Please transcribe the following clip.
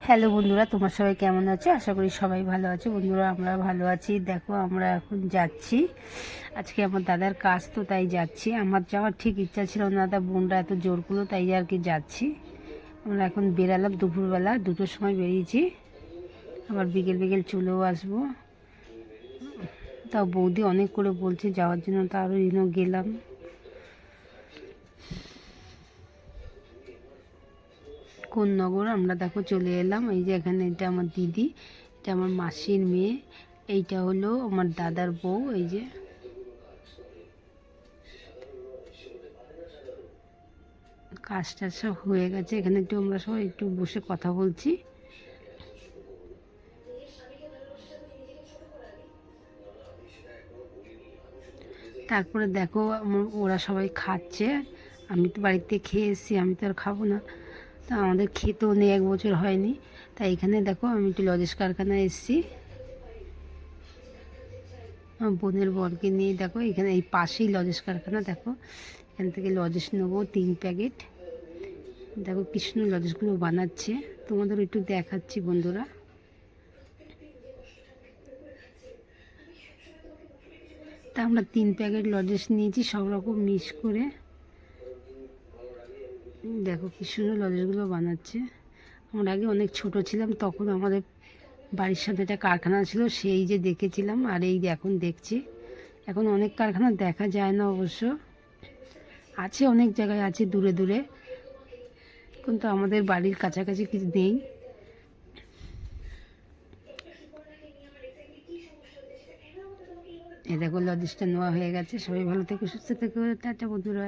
Hello বন্ধুরা, তোমার সবাই কেমন আছো? আশা করি সবাই ভালো আছো। বন্ধুরা, আমরা ভালো আছি। দেখো, আমরা এখন যাচ্ছি। আজকে আমার দাদার কাজ, তো তাই যাচ্ছি। আমার যাওয়ার ঠিক ইচ্ছা ছিল না, দাদা বোনরা এত জোর করলো, তাই আর কি যাচ্ছি। আমরা এখন বেরালাম দুপুরবেলা, 2টোর সময় বেরিয়েছি। আবার বিকেল বিকেল চলেও আসবো। তাও বৌদি অনেক করে বলছে যাওয়ার জন্য, তারও গেলাম। কোন নগর আমরা দেখো চলে এলাম। এই যে এখানে, এটা আমার দিদি, এটা আমার মাসির মেয়ে, এইটা হলো আমার দাদার বউ। এই যে কাজটা সব হয়ে গেছে। এখানে একটু আমরা সবাই একটু বসে কথা বলছি। তারপরে দেখো ওরা সবাই খাচ্ছে। আমি তো বাড়িতে খেয়ে এসেছি, আমি তো আর খাবো না। তা আমাদের খেতেও নেই, 1 বছর হয়নি। তাই এখানে দেখো আমি একটু লজেস কারখানায় এসেছি আমার বোনের বরকে নিয়ে। দেখো এখানে এই পাশেই লজেস কারখানা। দেখো এখান থেকে লজেস নেবো 3 প্যাকেট। দেখো কৃষ্ণ লজেসগুলো বানাচ্ছে, তোমাদের একটু দেখাচ্ছি বন্ধুরা। তা আমরা 3 প্যাকেট লজেস নিয়েছি, সব রকম মিক্স করে। দেখো কি সুন্দর লজেসগুলো বানাচ্ছে। আমরা আগে অনেক ছোট ছিলাম, তখন আমাদের বাড়ির সাথে একটা কারখানা ছিল, সেই যে দেখেছিলাম। আর এই যে এখন দেখছি, এখন অনেক কারখানা দেখা যায় না অবশ্য, আছে অনেক জায়গায়, আছে দূরে দূরে, কিন্তু আমাদের বাড়ির কাছাকাছি কিছু নেই। এই দেখো লজেসটা নেওয়া হয়ে গেছে। সবাই ভালো থেকো, সুস্থ থেকো, টাটা বন্ধুরা।